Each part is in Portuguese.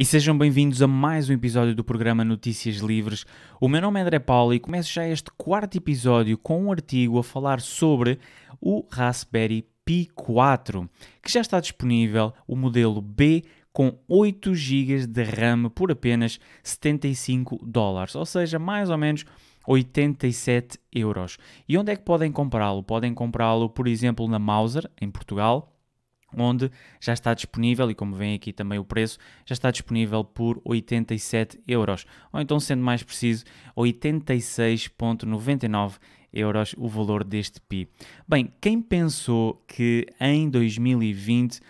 E sejam bem-vindos a mais um episódio do programa Notícias Livres. O meu nome é André Paula e começo já este quarto episódio com um artigo a falar sobre o Raspberry Pi 4, que já está disponível o modelo B com 8 GB de RAM por apenas $75, ou seja, mais ou menos 87 euros. E onde é que podem comprá-lo? Podem comprá-lo, por exemplo, na Mouser, em Portugal, onde já está disponível, e como vem aqui também o preço, já está disponível por 87 euros, ou então, sendo mais preciso, 86,99 euros o valor deste Pi. Bem, quem pensou que em 2020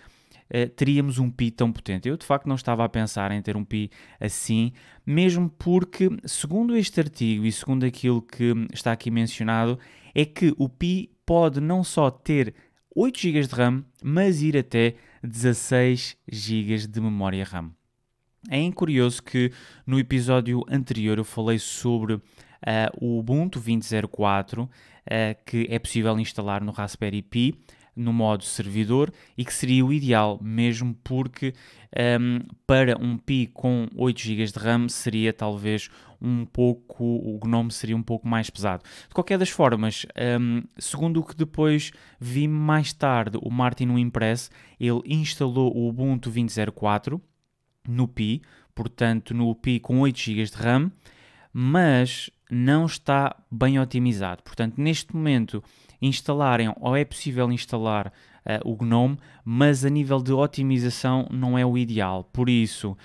teríamos um Pi tão potente? Eu, de facto, não estava a pensar em ter um Pi assim, mesmo porque, segundo este artigo e segundo aquilo que está aqui mencionado, é que o Pi pode não só ter 8 GB de RAM, mas ir até 16 GB de memória RAM. É curioso que no episódio anterior eu falei sobre o Ubuntu 20.04, que é possível instalar no Raspberry Pi, no modo servidor, e que seria o ideal, mesmo porque para um Pi com 8 GB de RAM seria talvez o GNOME seria um pouco mais pesado. De qualquer das formas, segundo o que depois vi mais tarde, o Martin Impress, ele instalou o Ubuntu 20.04 no Pi, portanto no Pi com 8 GB de RAM, mas não está bem otimizado. Portanto, neste momento, é possível instalar o GNOME, mas a nível de otimização não é o ideal. Por isso,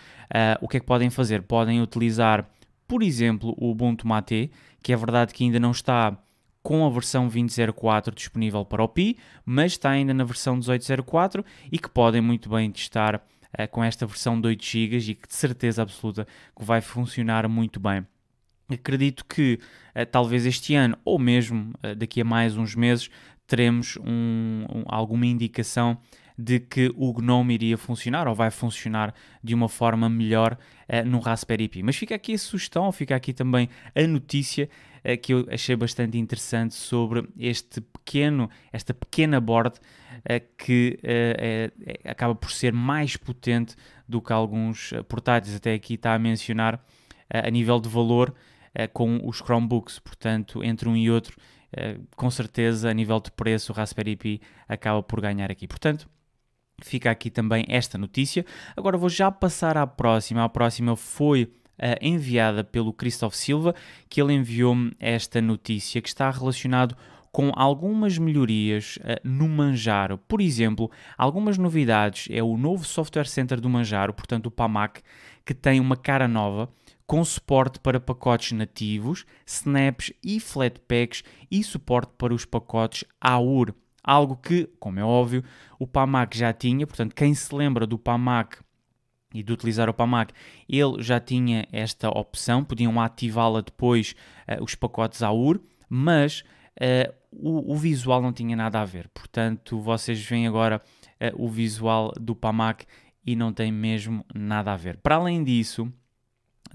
o que é que podem fazer? Podem utilizar, por exemplo, o Ubuntu Mate, que é verdade que ainda não está com a versão 20.04 disponível para o Pi, mas está ainda na versão 18.04 e que podem muito bem testar com esta versão de 8 GB e que de certeza absoluta que vai funcionar muito bem. Acredito que talvez este ano, ou mesmo daqui a mais uns meses, teremos alguma indicação de que o GNOME iria funcionar ou vai funcionar de uma forma melhor no Raspberry Pi. Mas fica aqui a sugestão, fica aqui também a notícia que eu achei bastante interessante sobre esta pequena board que acaba por ser mais potente do que alguns portáteis. Até aqui está a mencionar a nível de valor com os Chromebooks, portanto, entre um e outro, com certeza, a nível de preço, o Raspberry Pi acaba por ganhar aqui. Portanto, fica aqui também esta notícia. Agora vou já passar à próxima. A próxima foi enviada pelo Christoph Silva, que ele enviou-me esta notícia que está relacionado com algumas melhorias no Manjaro. Por exemplo, algumas novidades é o novo Software Center do Manjaro, portanto o PAMAC, que tem uma cara nova, com suporte para pacotes nativos, snaps e flatpaks e suporte para os pacotes AUR. Algo que, como é óbvio, o PAMAC já tinha, portanto, quem se lembra do PAMAC e de utilizar o PAMAC, ele já tinha esta opção, podiam ativá-la depois os pacotes AUR, mas o visual não tinha nada a ver. Portanto, vocês veem agora o visual do PAMAC e não tem mesmo nada a ver. Para além disso,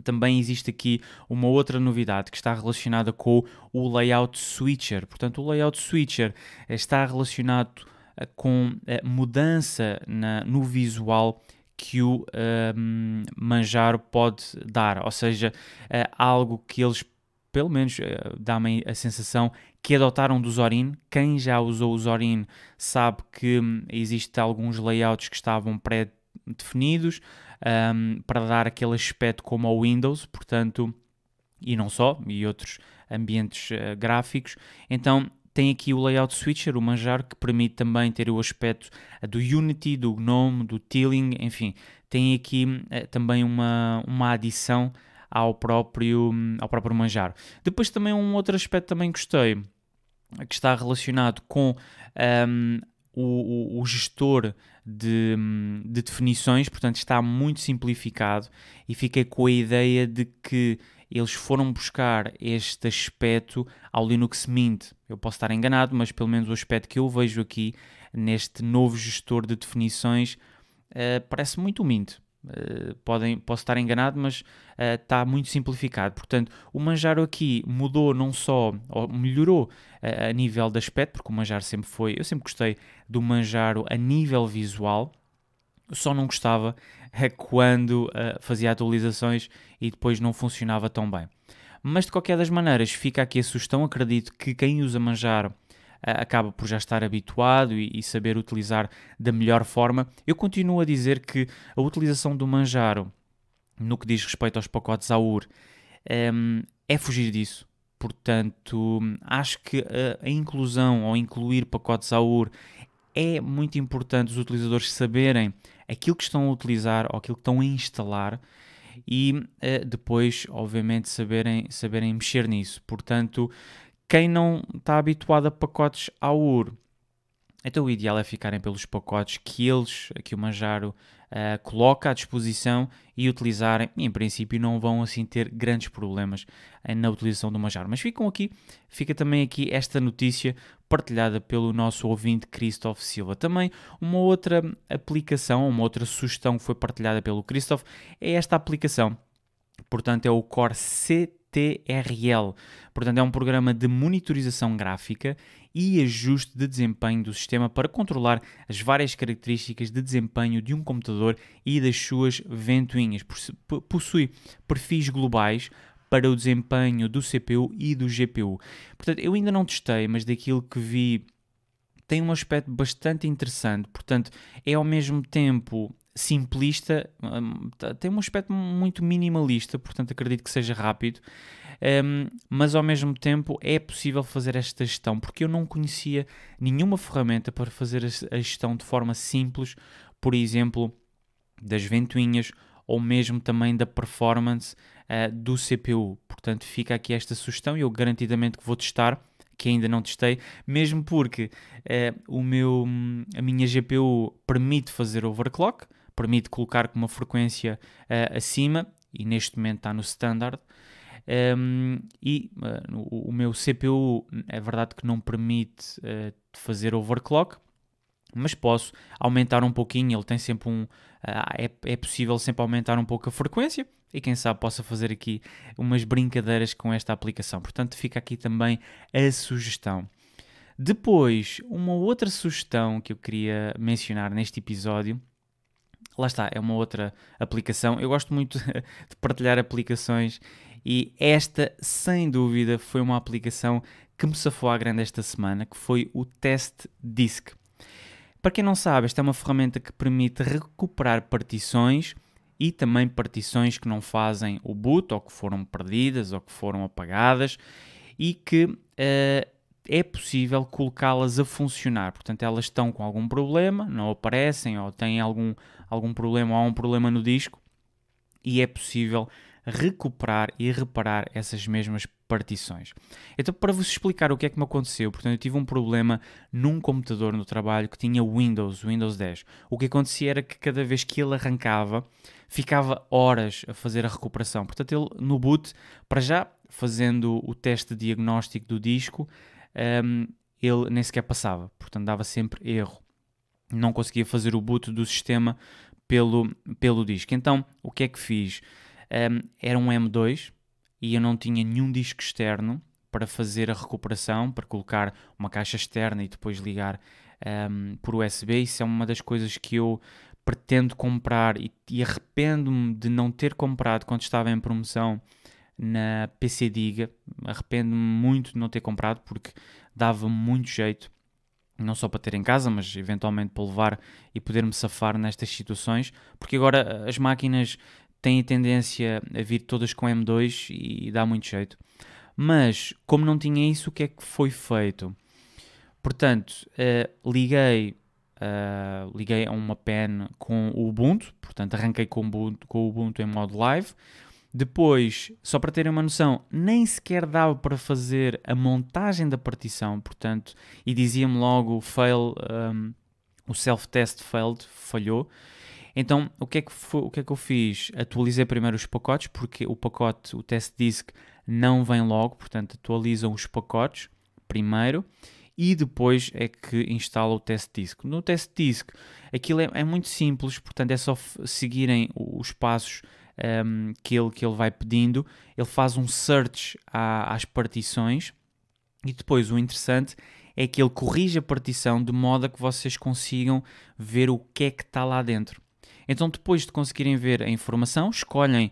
também existe aqui uma outra novidade que está relacionada com o Layout Switcher. Portanto, o Layout Switcher está relacionado com a mudança no visual que o Manjaro pode dar. Ou seja, algo que eles, pelo menos, dá-me a sensação que adotaram do Zorin. Quem já usou o Zorin sabe que existem alguns layouts que estavam pré-definidos, para dar aquele aspecto como ao Windows, portanto, e não só, e outros ambientes gráficos. Então tem aqui o Layout Switcher, o Manjaro, que permite também ter o aspecto do Unity, do GNOME, do Teeling, enfim, tem aqui também uma adição ao próprio Manjaro. Depois também um outro aspecto também gostei, que está relacionado com o gestor de definições, portanto está muito simplificado e fiquei com a ideia de que eles foram buscar este aspecto ao Linux Mint. Eu posso estar enganado, mas pelo menos o aspecto que eu vejo aqui neste novo gestor de definições parece muito o Mint. Posso estar enganado, mas está muito simplificado. Portanto, o Manjaro aqui mudou não só, ou melhorou a nível de aspecto, porque o Manjaro eu sempre gostei do Manjaro a nível visual, Só não gostava quando fazia atualizações e depois não funcionava tão bem. Mas de qualquer das maneiras, fica aqui a sugestão. Acredito que quem usa Manjaro acaba por já estar habituado e saber utilizar da melhor forma. Eu continuo a dizer que a utilização do Manjaro, no que diz respeito aos pacotes AUR, é fugir disso. Portanto, acho que a inclusão ou incluir pacotes AUR é muito importante os utilizadores saberem aquilo que estão a utilizar ou aquilo que estão a instalar e depois, obviamente, saberem mexer nisso. Portanto, quem não está habituado a pacotes AUR, então o ideal é ficarem pelos pacotes que o Manjaro coloca à disposição e utilizarem. E, em princípio não vão assim ter grandes problemas na utilização do Manjaro. Mas fica também aqui esta notícia partilhada pelo nosso ouvinte Christoph Silva. Também uma outra aplicação, uma outra sugestão que foi partilhada pelo Christoph é esta aplicação. Portanto, é o Core CTRL. Portanto, é um programa de monitorização gráfica e ajuste de desempenho do sistema para controlar as várias características de desempenho de um computador e das suas ventoinhas. Possui perfis globais para o desempenho do CPU e do GPU. Portanto, eu ainda não testei, mas daquilo que vi tem um aspecto bastante interessante. Portanto, é ao mesmo tempo simplista, tem um aspecto muito minimalista, portanto acredito que seja rápido, mas ao mesmo tempo é possível fazer esta gestão, porque eu não conhecia nenhuma ferramenta para fazer a gestão de forma simples, por exemplo, das ventoinhas ou mesmo também da performance do CPU. Portanto, fica aqui esta sugestão e eu garantidamente que vou testar, que ainda não testei, mesmo porque a minha GPU permite fazer overclock, permite colocar com uma frequência acima, e neste momento está no standard, o meu CPU é verdade que não permite fazer overclock, mas posso aumentar um pouquinho. Ele tem sempre é possível sempre aumentar um pouco a frequência e quem sabe possa fazer aqui umas brincadeiras com esta aplicação. Portanto, fica aqui também a sugestão. Depois, uma outra sugestão que eu queria mencionar neste episódio, lá está, é uma outra aplicação. Eu gosto muito de partilhar aplicações e esta, sem dúvida, foi uma aplicação que me safou à grande esta semana, que foi o Test Disk. Para quem não sabe, esta é uma ferramenta que permite recuperar partições e também partições que não fazem o boot, ou que foram perdidas, ou que foram apagadas, e que é possível colocá-las a funcionar. Portanto, elas estão com algum problema, não aparecem, ou têm algum problema, ou há um problema no disco, e é possível recuperar e reparar essas mesmas partições. Então, para vos explicar o que é que me aconteceu, portanto, eu tive um problema num computador no trabalho que tinha Windows 10. O que acontecia era que cada vez que ele arrancava, ficava horas a fazer a recuperação. Portanto, ele no boot, para já, fazendo o teste de diagnóstico do disco, ele nem sequer passava. Portanto, dava sempre erro. Não conseguia fazer o boot do sistema pelo disco. Então, o que é que fiz? Era um M2 e eu não tinha nenhum disco externo para fazer a recuperação, para colocar uma caixa externa e depois ligar por USB. Isso é uma das coisas que eu pretendo comprar e arrependo-me de não ter comprado quando estava em promoção na PC Diga. Arrependo-me muito de não ter comprado porque dava muito jeito, não só para ter em casa, mas eventualmente para levar e poder-me safar nestas situações, porque agora as máquinas têm tendência a vir todas com M2 e dá muito jeito. Mas, como não tinha isso, o que é que foi feito? Portanto, liguei a uma pen com o Ubuntu, portanto arranquei com o Ubuntu em modo live. Depois, só para terem uma noção, nem sequer dava para fazer a montagem da partição, portanto, e dizia-me logo fail, o self-test failed, falhou. Então, o que é que eu fiz? Atualizei primeiro os pacotes, porque o test disk não vem logo, portanto, atualizam os pacotes primeiro e depois é que instala o test disk. No test disk, aquilo é muito simples, portanto, é só seguirem os passos que ele vai pedindo. Ele faz um search às partições e depois o interessante é que ele corrige a partição de modo a que vocês consigam ver o que é que está lá dentro. Então, depois de conseguirem ver a informação, escolhem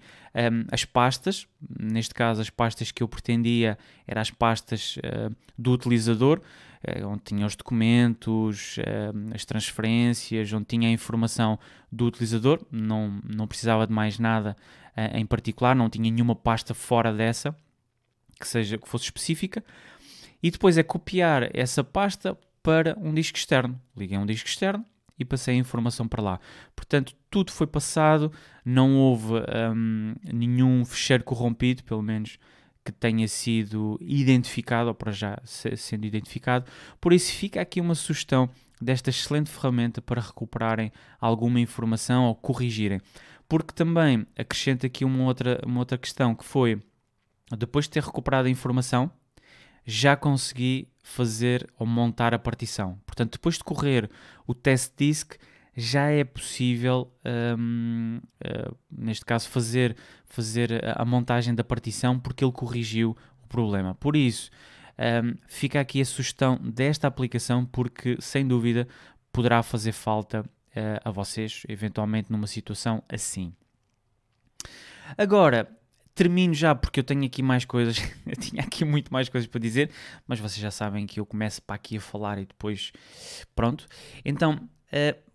as pastas. Neste caso, as pastas que eu pretendia eram as pastas do utilizador, onde tinha os documentos, as transferências, onde tinha a informação do utilizador. Não precisava de mais nada em particular, não tinha nenhuma pasta fora dessa que fosse específica. E depois é copiar essa pasta para um disco externo. Liguei um disco externo e passei a informação para lá. Portanto, tudo foi passado, não houve nenhum fecheiro corrompido, pelo menos que tenha sido identificado, ou para já sendo identificado. Por isso fica aqui uma sugestão desta excelente ferramenta para recuperarem alguma informação ou corrigirem. Porque também acrescento aqui uma outra questão, que foi, depois de ter recuperado a informação, já consegui fazer ou montar a partição. Portanto, depois de correr o test disk, já é possível, neste caso, fazer a montagem da partição, porque ele corrigiu o problema. Por isso, fica aqui a sugestão desta aplicação, porque, sem dúvida, poderá fazer falta a vocês, eventualmente, numa situação assim. Agora, termino já, porque eu tenho aqui mais coisas, eu tinha aqui muito mais coisas para dizer, mas vocês já sabem que eu começo para aqui a falar e depois, pronto. Então,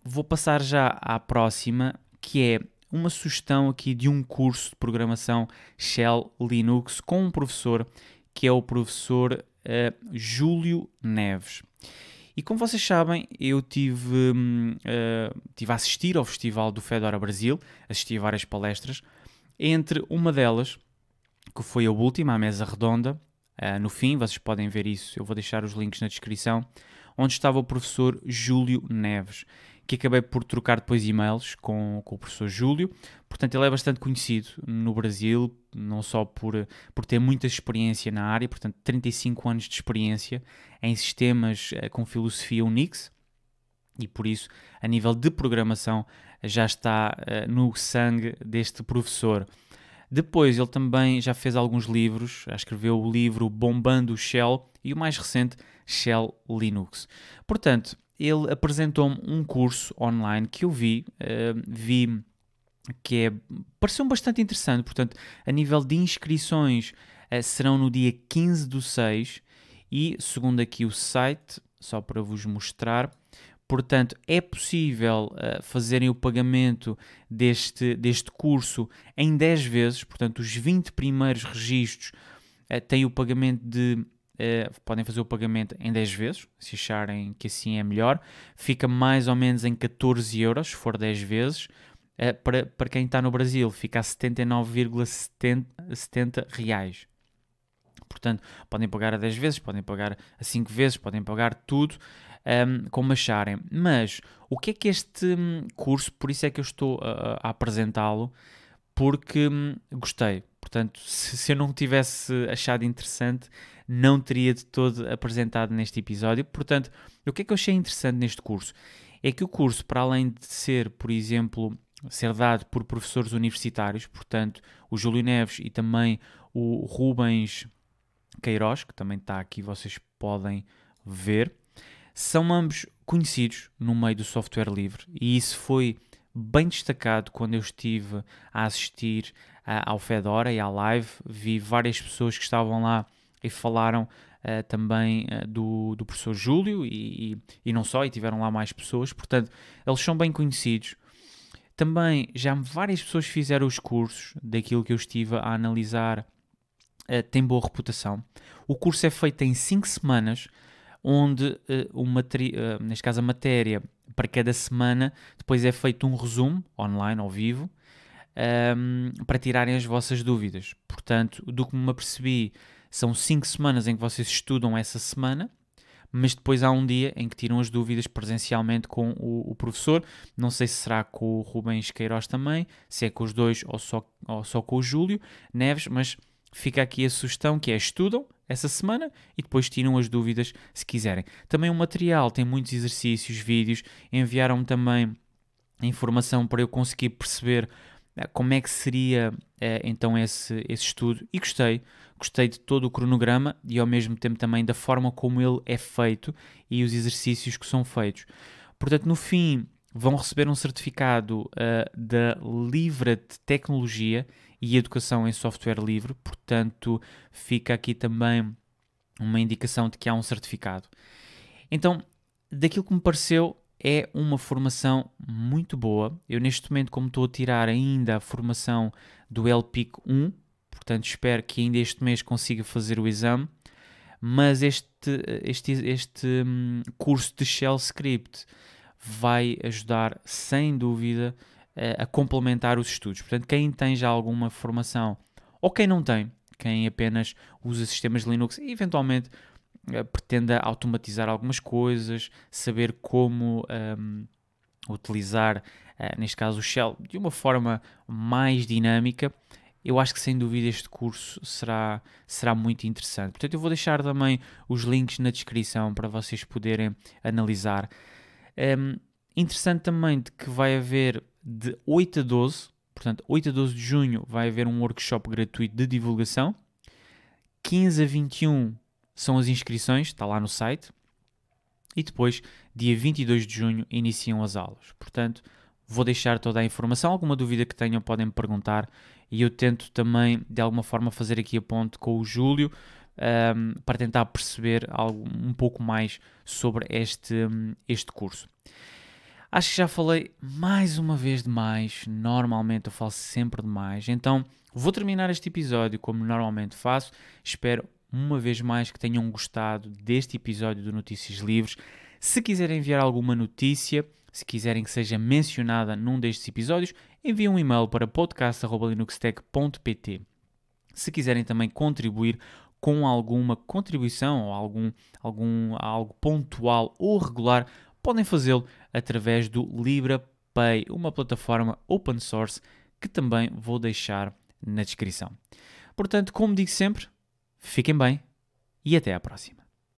vou passar já à próxima, que é uma sugestão aqui de um curso de programação Shell Linux com um professor, que é o professor Júlio Neves. E como vocês sabem, eu tive a assistir ao Festival do Fedora Brasil, assisti a várias palestras, entre uma delas, que foi a última, a mesa redonda, no fim, vocês podem ver isso, eu vou deixar os links na descrição, onde estava o professor Júlio Neves, que acabei por trocar depois e-mails com o professor Júlio. Portanto, ele é bastante conhecido no Brasil, não só por ter muita experiência na área, portanto, 35 anos de experiência em sistemas com filosofia Unix, e por isso, a nível de programação, já está no sangue deste professor. Depois, ele também já fez alguns livros, já escreveu o livro Bombando Shell e o mais recente, Shell Linux. Portanto, ele apresentou-me um curso online que eu vi que pareceu-me bastante interessante. Portanto, a nível de inscrições, serão no dia 15/6 e, segundo aqui o site, só para vos mostrar, portanto, é possível fazerem o pagamento deste curso em 10 vezes. Portanto, os 20 primeiros registros têm o pagamento podem fazer o pagamento em 10 vezes, se acharem que assim é melhor. Fica mais ou menos em 14 euros, se for 10 vezes. Para quem está no Brasil, fica a 79,70 reais. Portanto, podem pagar a 10 vezes, podem pagar a 5 vezes, podem pagar tudo como acharem. Mas o que é este curso? Por isso é que eu estou a apresentá-lo, porque gostei. Portanto, se eu não tivesse achado interessante, não teria de todo apresentado neste episódio. Portanto, o que é que eu achei interessante neste curso? É que o curso, para além de ser, por exemplo, ser dado por professores universitários, portanto, o Júlio Neves e também o Rubens Queiroz, que também está aqui, vocês podem ver, são ambos conhecidos no meio do software livre, e isso foi bem destacado quando eu estive a assistir ao Fedora e à live. Vi várias pessoas que estavam lá e falaram também do professor Júlio e não só, e tiveram lá mais pessoas. Portanto, eles são bem conhecidos. Também já várias pessoas fizeram os cursos, daquilo que eu estive a analisar, tem boa reputação. O curso é feito em 5 semanas, onde neste caso a matéria para cada semana, depois é feito um resumo online, ao vivo, para tirarem as vossas dúvidas. Portanto, do que me apercebi, são 5 semanas em que vocês estudam essa semana, mas depois há um dia em que tiram as dúvidas presencialmente com o professor. Não sei se será com o Rubens Queiroz também, se é com os dois ou só com o Júlio Neves, mas fica aqui a sugestão, que é: estudam essa semana e depois tiram as dúvidas se quiserem. Também o material tem muitos exercícios, vídeos, enviaram-me também informação para eu conseguir perceber como é que seria então esse estudo, e gostei de todo o cronograma e ao mesmo tempo também da forma como ele é feito e os exercícios que são feitos. Portanto, no fim, vão receber um certificado da Livra-te Tecnologia e Educação em Software Livre, portanto fica aqui também uma indicação de que há um certificado. Então, daquilo que me pareceu, é uma formação muito boa. Eu neste momento, como estou a tirar ainda a formação do LPIC 1, portanto espero que ainda este mês consiga fazer o exame, mas este curso de Shell Script vai ajudar, sem dúvida, a complementar os estudos. Portanto, quem tem já alguma formação, ou quem não tem, quem apenas usa sistemas Linux e eventualmente pretenda automatizar algumas coisas, saber como utilizar, neste caso o Shell, de uma forma mais dinâmica, eu acho que sem dúvida este curso será muito interessante. Portanto, eu vou deixar também os links na descrição para vocês poderem analisar. Interessante também de que vai haver de 8 a 12, portanto 8 a 12 de junho vai haver um workshop gratuito de divulgação, 15 a 21 são as inscrições, está lá no site, e depois, dia 22 de junho, iniciam as aulas. Portanto, vou deixar toda a informação, alguma dúvida que tenham podem me perguntar, e eu tento também, de alguma forma, fazer aqui a ponte com o Júlio, para tentar perceber um pouco mais sobre este curso. Acho que já falei mais uma vez demais, normalmente eu falo sempre demais, então vou terminar este episódio como normalmente faço. Espero uma vez mais que tenham gostado deste episódio do Notícias Livres. Se quiserem enviar alguma notícia, se quiserem que seja mencionada num destes episódios, enviem um e-mail para podcast@linuxtech.pt. Se quiserem também contribuir com alguma contribuição ou algo pontual ou regular, podem fazê-lo através do LibraPay, uma plataforma open source que também vou deixar na descrição. Portanto, como digo sempre, fiquem bem e até à próxima.